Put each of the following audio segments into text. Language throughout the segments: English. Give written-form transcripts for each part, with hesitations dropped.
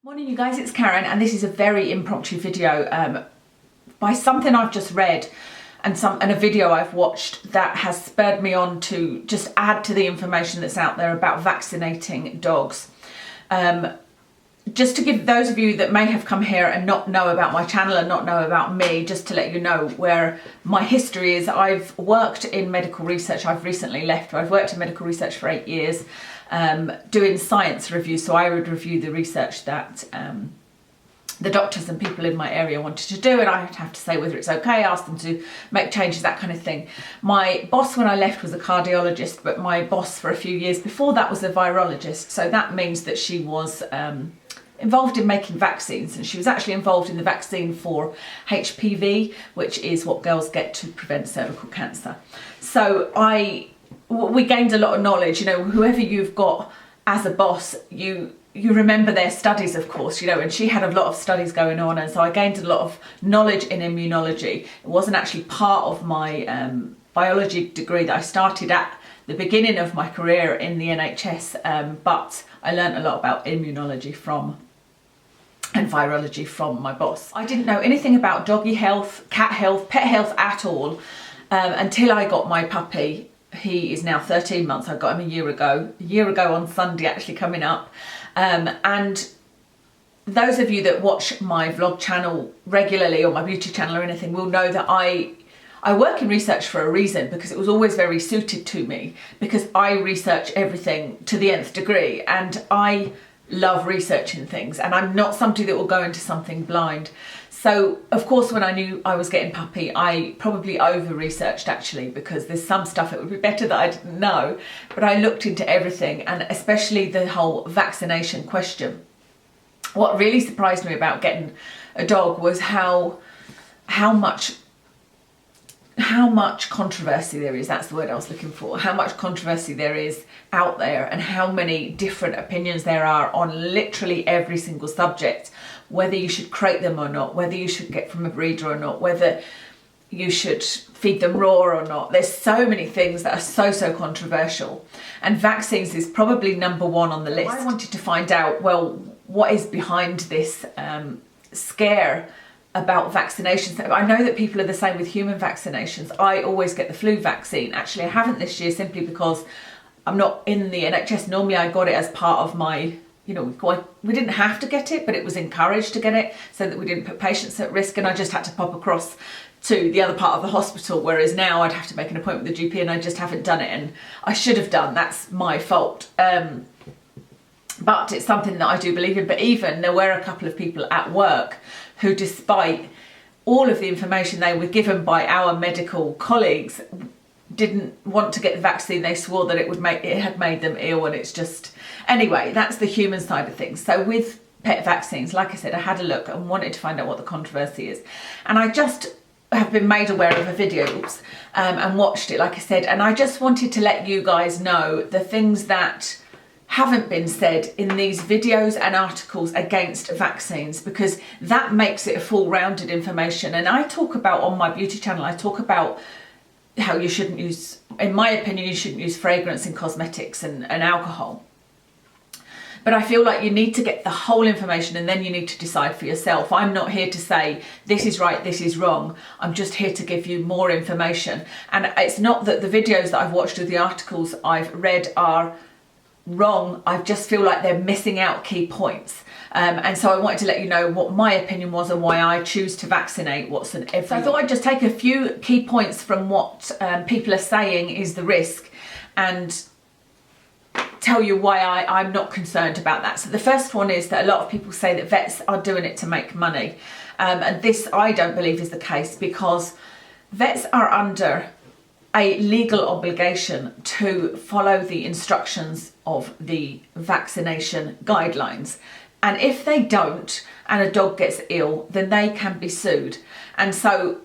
Morning you guys, it's Karen and this is a very impromptu video by something I've just read and a video I've watched that has spurred me on to just add to the information that's out there about vaccinating dogs. Just to give those of you that may have come here and not know about my channel and not know about me, just to let you know where my history is. I've worked in medical research. I've recently left, but I've worked in medical research for 8 years, doing science reviews. So I would review the research that the doctors and people in my area wanted to do, and I have to say whether it's okay, ask them to make changes, that kind of thing. My boss when I left was a cardiologist, but my boss for a few years before that was a virologist. So that means that she was involved in making vaccines, and she was actually involved in the vaccine for HPV, which is what girls get to prevent cervical cancer. So we gained a lot of knowledge. You know, whoever you've got as a boss, you remember their studies, of course, you know, and she had a lot of studies going on, and so I gained a lot of knowledge in immunology. It wasn't actually part of my biology degree that I started at the beginning of my career in the NHS, but I learned a lot about immunology and virology from my boss. I didn't know anything about doggy health, cat health, pet health at all until I got my puppy. He is now 13 months. I got him a year ago on Sunday actually coming up. And those of you that watch my vlog channel regularly or my beauty channel or anything will know that I work in research for a reason, because it was always very suited to me, because I research everything to the nth degree and I love researching things, and I'm not somebody that will go into something blind. So of course when I knew I was getting puppy, I probably over-researched actually, because there's some stuff it would be better that I didn't know, but I looked into everything, and especially the whole vaccination question. What really surprised me about getting a dog was how much controversy there is. That's the word I was looking for. How much controversy there is out there, and how many different opinions there are on literally every single subject. Whether you should crate them or not, whether you should get from a breeder or not, whether you should feed them raw or not. There's so many things that are so controversial, and vaccines is probably number one on the list. I wanted to find out, well, what is behind this scare about vaccinations. I know that people are the same with human vaccinations. I always get the flu vaccine. Actually, I haven't this year simply because I'm not in the NHS. Normally I got it as part of my, you know, we didn't have to get it, but it was encouraged to get it so that we didn't put patients at risk, and I just had to pop across to the other part of the hospital, whereas now I'd have to make an appointment with the GP, and I just haven't done it, and I should have done. That's my fault. But it's something that I do believe in. But even there were a couple of people at work who, despite all of the information they were given by our medical colleagues, didn't want to get the vaccine. They swore that it had made them ill, and it's just, anyway, that's the human side of things. So with pet vaccines, like I said, I had a look and wanted to find out what the controversy is, and I just have been made aware of a video and watched it, like I said, and I just wanted to let you guys know the things that haven't been said in these videos and articles against vaccines, because that makes it a full-rounded information. And I talk about, on my beauty channel, I talk about how you shouldn't use, in my opinion, you shouldn't use fragrance in cosmetics and alcohol. But I feel like you need to get the whole information, and then you need to decide for yourself. I'm not here to say this is right, this is wrong. I'm just here to give you more information. And it's not that the videos that I've watched or the articles I've read are wrong. I just feel like they're missing out key points. And so I wanted to let you know what my opinion was and why I choose to vaccinate Watson every year. So I thought I'd just take a few key points from what people are saying is the risk, and tell you why I'm not concerned about that. So the first one is that a lot of people say that vets are doing it to make money. And this I don't believe is the case, because vets are under a legal obligation to follow the instructions of the vaccination guidelines. And if they don't, and a dog gets ill, then they can be sued. And so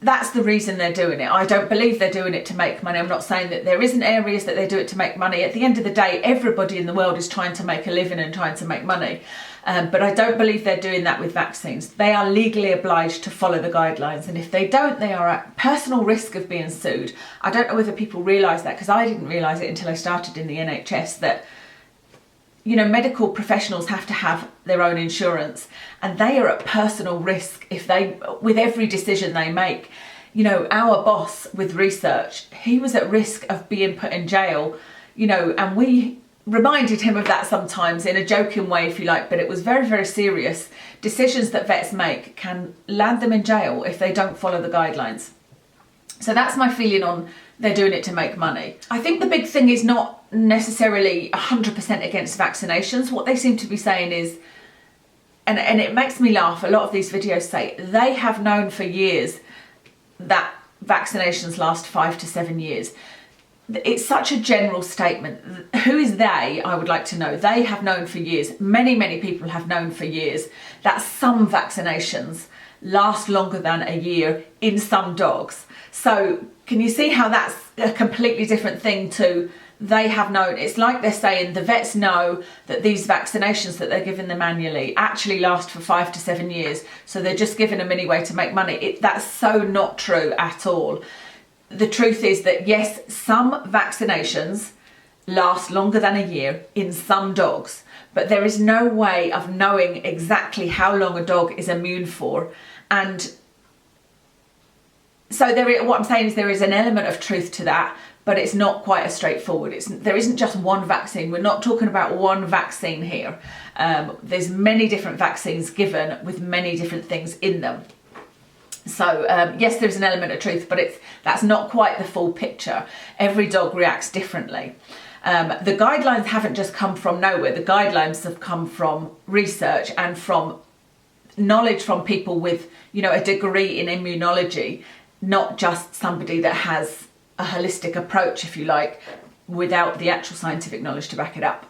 that's the reason they're doing it. I don't believe they're doing it to make money. I'm not saying that there isn't areas that they do it to make money. At the end of the day, everybody in the world is trying to make a living and trying to make money. But I don't believe they're doing that with vaccines. They are legally obliged to follow the guidelines, and if they don't, they are at personal risk of being sued. I don't know whether people realise that, because I didn't realise it until I started in the NHS, that you know, medical professionals have to have their own insurance, and they are at personal risk with every decision they make. You know, our boss with research, he was at risk of being put in jail, you know, and we reminded him of that sometimes in a joking way, if you like, but it was very, very serious. Decisions that vets make can land them in jail if they don't follow the guidelines. So that's my feeling on they're doing it to make money. I think the big thing is not necessarily 100% against vaccinations. What they seem to be saying is, and it makes me laugh, a lot of these videos say they have known for years that vaccinations last 5 to 7 years. It's such a general statement. Who is they? I would like to know. They have known for years. Many, many people have known for years that some vaccinations last longer than a year in some dogs. So can you see how that's a completely different thing to they have known? It's like they're saying the vets know that these vaccinations that they're giving them annually actually last for 5 to 7 years. So they're just giving them anyway to make money. That's so not true at all. The truth is that yes, some vaccinations last longer than a year in some dogs, but there is no way of knowing exactly how long a dog is immune for. And so what I'm saying is there is an element of truth to that, but it's not quite as straightforward. There isn't just one vaccine. We're not talking about one vaccine here. There's many different vaccines given with many different things in them. So yes, there's an element of truth, but that's not quite the full picture. Every dog reacts differently. The guidelines haven't just come from nowhere. The guidelines have come from research and from knowledge from people with, you know, a degree in immunology, not just somebody that has a holistic approach, if you like, without the actual scientific knowledge to back it up.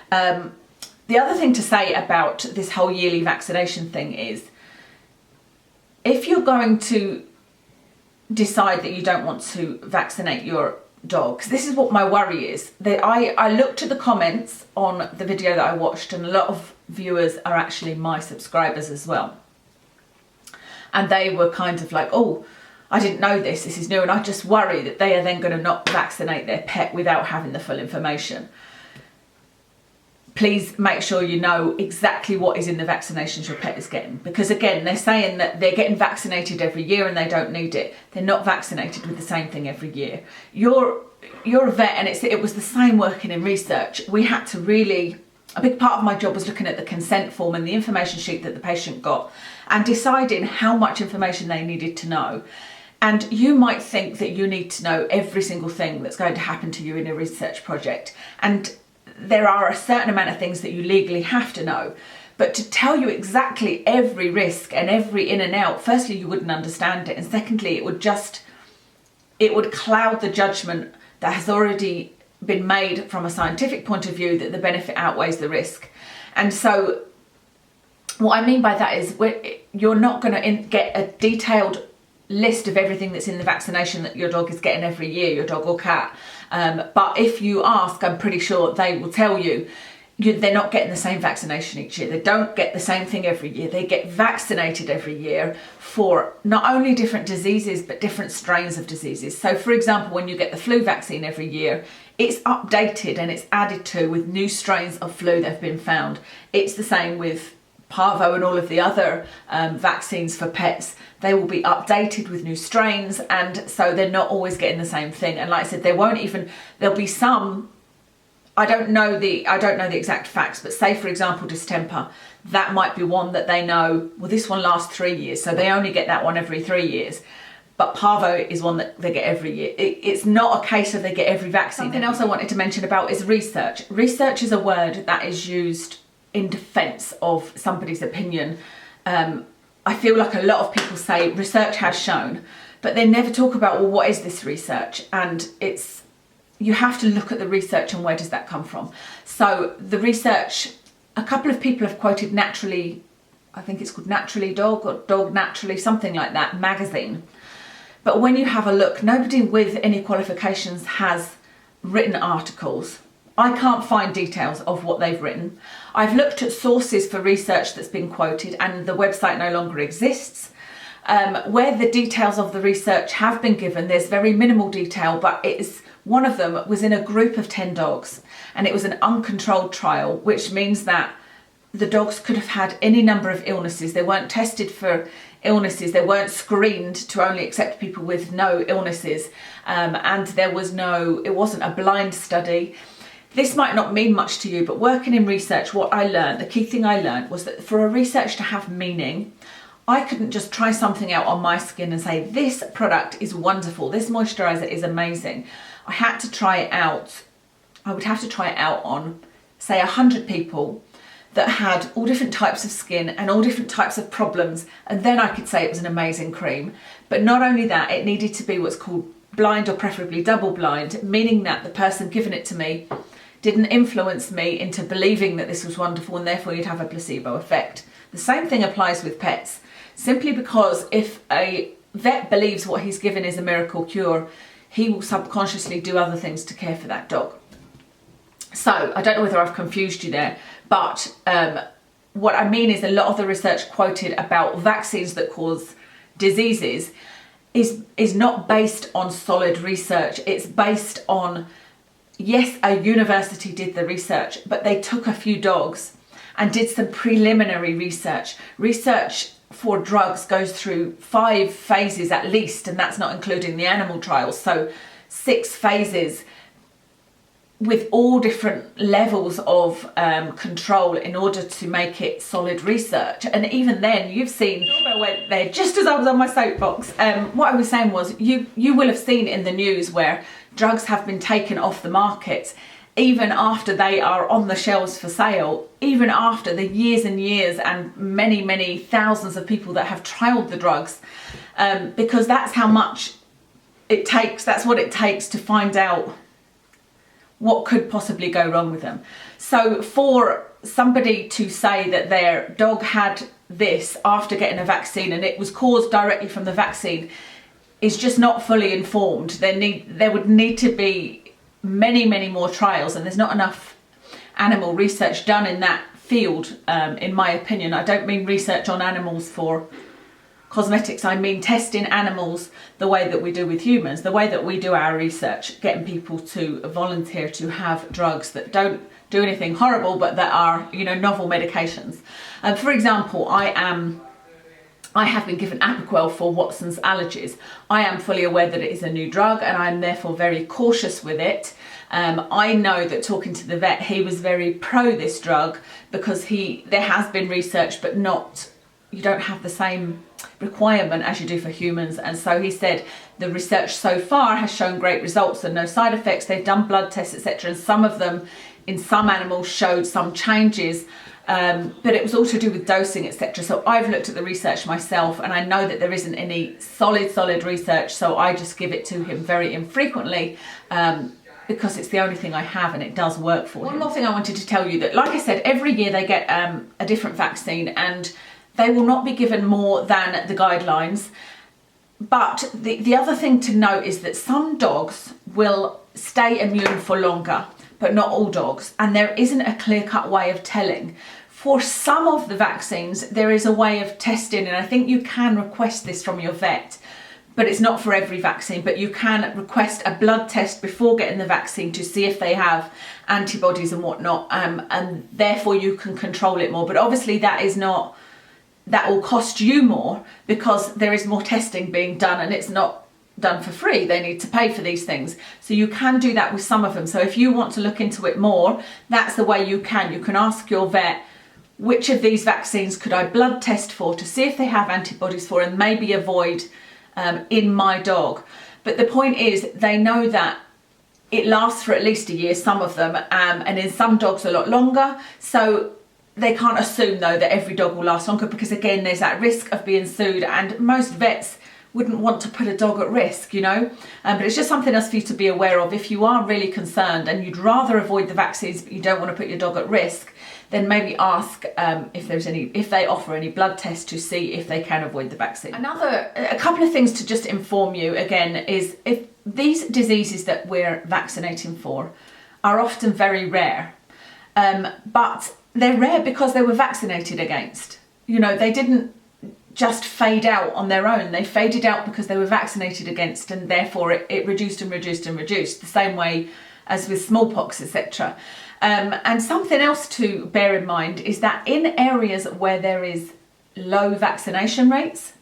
The other thing to say about this whole yearly vaccination thing is, if you're going to decide that you don't want to vaccinate your dog, 'cause this is what my worry is, that I looked at the comments on the video that I watched, and a lot of viewers are actually my subscribers as well. And they were kind of like, oh, I didn't know this is new, and I just worry that they are then going to not vaccinate their pet without having the full information. Please make sure you know exactly what is in the vaccinations your pet is getting, because again, they're saying that they're getting vaccinated every year and they don't need it. They're not vaccinated with the same thing every year. You're a vet, and it was the same working in research. We had to really, a big part of my job was looking at the consent form and the information sheet that the patient got and deciding how much information they needed to know. And you might think that you need to know every single thing that's going to happen to you in a research project. And there are a certain amount of things that you legally have to know. But to tell you exactly every risk and every in and out, firstly, you wouldn't understand it. And secondly, it would cloud the judgment that has already been made from a scientific point of view that the benefit outweighs the risk. And so what I mean by that is you're not going to get a detailed list of everything that's in the vaccination that your dog is getting every year, your dog or cat. But if you ask, I'm pretty sure they will tell you they're not getting the same vaccination each year. They don't get the same thing every year. They get vaccinated every year for not only different diseases, but different strains of diseases. So for example, when you get the flu vaccine every year, it's updated and it's added to with new strains of flu that have been found. It's the same with parvo and all of the other vaccines for pets. They will be updated with new strains, and so they're not always getting the same thing. And like I said, there'll be some, I don't know the exact facts, but say for example distemper, that might be one that they know, well, this one lasts 3 years, so they only get that one every 3 years. But parvo is one that they get every year. It's not a case of they get every vaccine. Something else I wanted to mention about is research. Research is a word that is used in defense of somebody's opinion. I feel like a lot of people say research has shown, but they never talk about, well, what is this research? And you have to look at the research and where does that come from. So the research, a couple of people have quoted Naturally, I think it's called Naturally Dog or Dog Naturally, something like that, magazine. But when you have a look, nobody with any qualifications has written articles. I can't find details of what they've written. I've looked at sources for research that's been quoted and the website no longer exists. Where the details of the research have been given, there's very minimal detail, but One of them was in a group of 10 dogs, and it was an uncontrolled trial, which means that the dogs could have had any number of illnesses. They weren't tested for illnesses. They weren't screened to only accept people with no illnesses. And there was it wasn't a blind study. This might not mean much to you, but working in research, what I learned, the key thing I learned was that for a research to have meaning, I couldn't just try something out on my skin and say, this product is wonderful, this moisturiser is amazing. I had to try it out. I would have to try it out on, say, 100 people that had all different types of skin and all different types of problems, and then I could say it was an amazing cream. But not only that, it needed to be what's called blind, or preferably double blind, meaning that the person giving it to me didn't influence me into believing that this was wonderful, and therefore you'd have a placebo effect. The same thing applies with pets. Simply because if a vet believes what he's given is a miracle cure, he will subconsciously do other things to care for that dog. So I don't know whether I've confused you there, but what I mean is a lot of the research quoted about vaccines that cause diseases is not based on solid research. It's based on, yes, a university did the research, but they took a few dogs and did some preliminary research. Research for drugs goes through 5 phases at least, and that's not including the animal trials. So 6 phases with all different levels of control in order to make it solid research. And even then, you've seen, I went there just as I was on my soapbox. What I was saying was, you will have seen in the news where drugs have been taken off the market even after they are on the shelves for sale, even after the years and years and many, many thousands of people that have trialed the drugs, because that's how much it takes, that's what it takes to find out what could possibly go wrong with them. So for somebody to say that their dog had this after getting a vaccine and it was caused directly from the vaccine is just not fully informed. There would need to be many, many more trials, and there's not enough animal research done in that field, in my opinion. I don't mean research on animals for cosmetics, I mean testing animals the way that we do with humans, the way that we do our research, getting people to volunteer to have drugs that don't do anything horrible but that are, novel medications. For example, I have been given Apoquel for Watson's allergies. I am fully aware that it is a new drug, and I'm therefore very cautious with it. I know that talking to the vet, he was very pro this drug because there has been research, but you don't have the same requirement as you do for humans. And so he said the research so far has shown great results and no side effects. They've done blood tests, etc. And some of them in some animals showed some changes. But it was all to do with dosing, etc. So I've looked at the research myself, and I know that there isn't any solid research, so I just give it to him very infrequently because it's the only thing I have, and it does work for him. One more thing I wanted to tell you, that like I said, every year they get a different vaccine, and they will not be given more than the guidelines. But the other thing to note is that some dogs will stay immune for longer, but not all dogs, and there isn't a clear-cut way of telling. For some of the vaccines, there is a way of testing, and I think you can request this from your vet, but it's not for every vaccine, but you can request a blood test before getting the vaccine to see if they have antibodies and whatnot, and therefore you can control it more. But obviously that will cost you more because there is more testing being done, and it's not done for free. They need to pay for these things. So you can do that with some of them. So if you want to look into it more, that's the way you can. You can ask your vet, which of these vaccines could I blood test for to see if they have antibodies for, and maybe avoid in my dog. But the point is, they know that it lasts for at least a year, some of them, and in some dogs a lot longer. So they can't assume though that every dog will last longer, because again, there's that risk of being sued, and most vets wouldn't want to put a dog at risk, but it's just something else for you to be aware of. If you are really concerned and you'd rather avoid the vaccines but you don't want to put your dog at risk, then maybe ask if they offer any blood tests to see if they can avoid the vaccine. A couple of things to just inform you again is, if these diseases that we're vaccinating for are often very rare, but they're rare because they were vaccinated against. just fade out on their own. They faded out because they were vaccinated against, and therefore it reduced and reduced and reduced, the same way as with smallpox, etc. And something else to bear in mind is that in areas where there is low vaccination rates,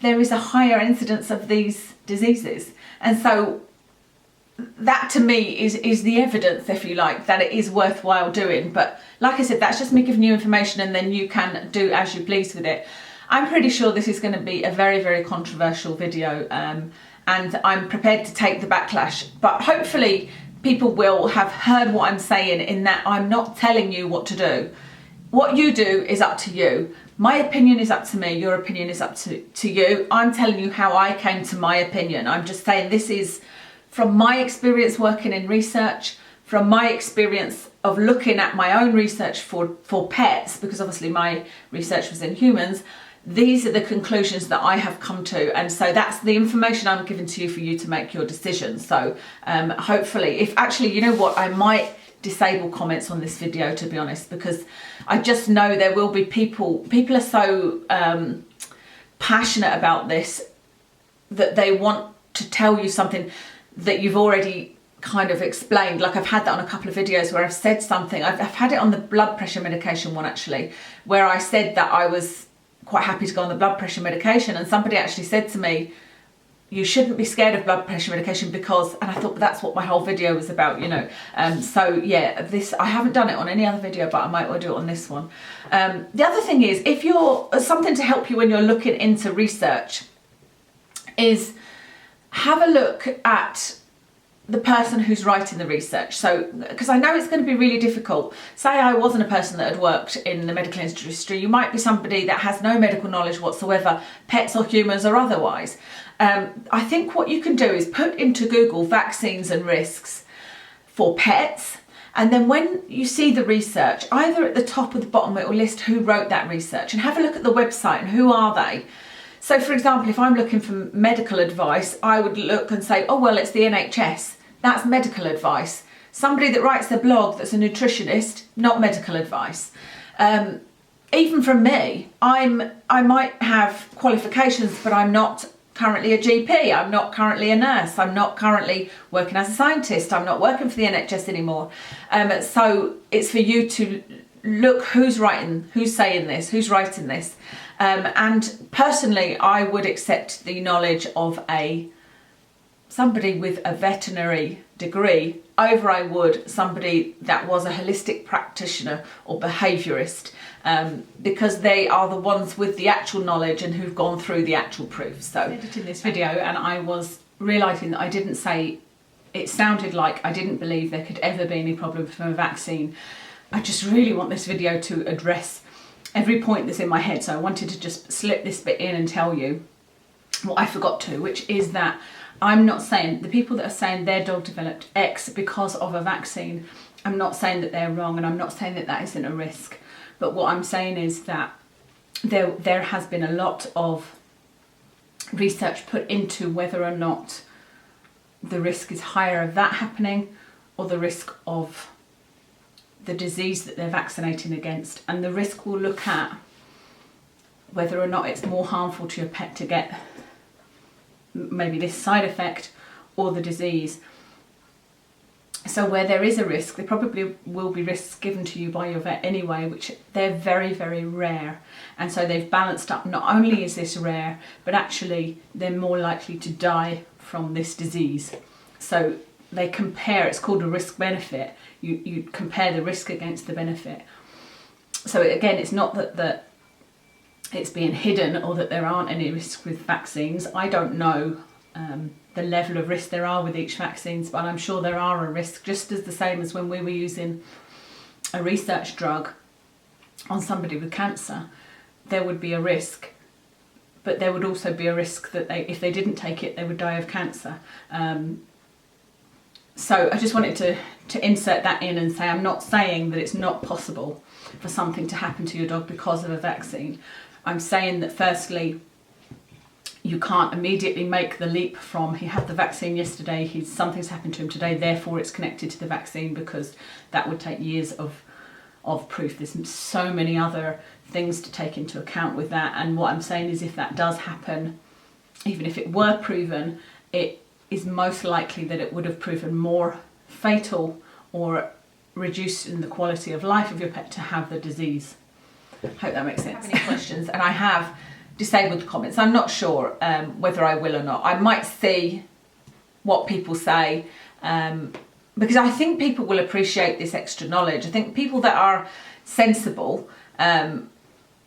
there is a higher incidence of these diseases. And so that to me is the evidence, if you like, that it is worthwhile doing. But like I said, that's just me giving you information, and then you can do as you please with it. I'm pretty sure this is going to be a very, very controversial video, and I'm prepared to take the backlash. But hopefully people will have heard what I'm saying, in that I'm not telling you what to do. What you do is up to you. My opinion is up to me, your opinion is up to you. I'm telling you how I came to my opinion. I'm just saying this is from my experience working in research, from my experience of looking at my own research for pets, because obviously my research was in humans. These are the conclusions that I have come to, and so that's the information I'm giving to you for you to make your decision. So hopefully, if actually, you know what, I might disable comments on this video, to be honest, because I just know there will be people are so passionate about this that they want to tell you something that you've already kind of explained. Like I've had that on a couple of videos where I've said something. I've had it on the blood pressure medication one, actually, where I said that I was quite happy to go on the blood pressure medication, and somebody actually said to me, you shouldn't be scared of blood pressure medication because, and I thought, but that's what my whole video was about, you know. So yeah, this, I haven't done it on any other video, but I might well do it on this one. The other thing is, if you're, something to help you when you're looking into research is have a look at the person who's writing the research. So, because I know it's going to be really difficult. Say I wasn't a person that had worked in the medical industry, you might be somebody that has no medical knowledge whatsoever, pets or humans or otherwise. I think what you can do is put into Google vaccines and risks for pets, and then when you see the research, either at the top or the bottom it will list who wrote that research, and have a look at the website and who are they. So for example, if I'm looking for medical advice, I would look and say, oh well, it's the NHS. That's medical advice. Somebody that writes a blog that's a nutritionist, not medical advice. Even from me, I might have qualifications, but I'm not currently a GP. I'm not currently a nurse. I'm not currently working as a scientist. I'm not working for the NHS anymore. So it's for you to look who's writing, who's saying this, who's writing this. And personally, I would accept the knowledge of somebody with a veterinary degree over I would somebody that was a holistic practitioner or behaviourist, because they are the ones with the actual knowledge and who've gone through the actual proof. So editing this video, and I was realising that I didn't say, it sounded like I didn't believe there could ever be any problem from a vaccine. I just really want this video to address every point that's in my head, so I wanted to just slip this bit in and tell you what I forgot to, which is that I'm not saying, the people that are saying their dog developed X because of a vaccine, I'm not saying that they're wrong, and I'm not saying that that isn't a risk. But what I'm saying is that there has been a lot of research put into whether or not the risk is higher of that happening or the risk of the disease that they're vaccinating against. And the risk will look at whether or not it's more harmful to your pet to get maybe this side effect or the disease. So where there is a risk, there probably will be risks given to you by your vet anyway, which they're very, very rare. And so they've balanced up, not only is this rare, but actually they're more likely to die from this disease. So they compare, it's called a risk benefit. You compare the risk against the benefit. So again, it's not that it's being hidden or that there aren't any risks with vaccines. I don't know the level of risk there are with each vaccines, but I'm sure there are a risk, just as the same as when we were using a research drug on somebody with cancer. There would be a risk, but there would also be a risk that if they didn't take it, they would die of cancer. So I just wanted to insert that in and say, I'm not saying that it's not possible for something to happen to your dog because of a vaccine. I'm saying that firstly, you can't immediately make the leap from he had the vaccine yesterday, something's happened to him today, therefore it's connected to the vaccine, because that would take years of of proof. There's so many other things to take into account with that, and what I'm saying is if that does happen, even if it were proven, it is most likely that it would have proven more fatal or reducing the quality of life of your pet to have the disease. Hope that makes sense. Any questions? And I have disabled comments. I'm not sure whether I will or not. I might see what people say, because I think people will appreciate this extra knowledge. I think people that are sensible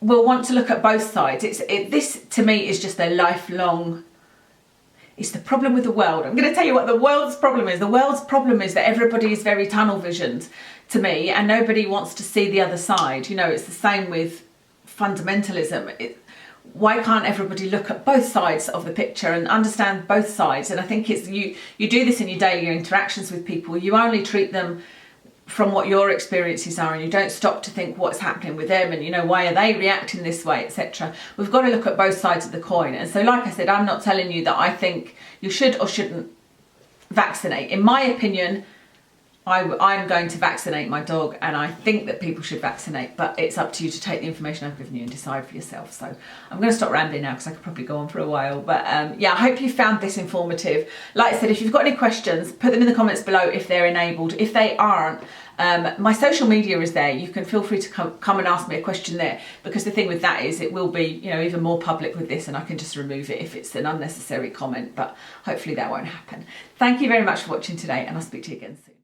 will want to look at both sides. This to me is just a lifelong, it's the problem with the world. I'm going to tell you what the world's problem is. The world's problem is that everybody is very tunnel visioned to me, and nobody wants to see the other side. You know, it's the same with fundamentalism. Why can't everybody look at both sides of the picture and understand both sides? And I think it's you do this in your daily interactions with people. You only treat them from what your experiences are, and you don't stop to think what's happening with them, and you know, why are they reacting this way, etc. We've got to look at both sides of the coin. And so, like I said, I'm not telling you that I think you should or shouldn't vaccinate. In my opinion, I'm going to vaccinate my dog, and I think that people should vaccinate, but it's up to you to take the information I've given you and decide for yourself. So I'm going to stop rambling now because I could probably go on for a while. But yeah, I hope you found this informative. Like I said, if you've got any questions, put them in the comments below if they're enabled. If they aren't, my social media is there. You can feel free to come and ask me a question there, because the thing with that is it will be, you know, even more public with this, and I can just remove it if it's an unnecessary comment, but hopefully that won't happen. Thank you very much for watching today, and I'll speak to you again soon.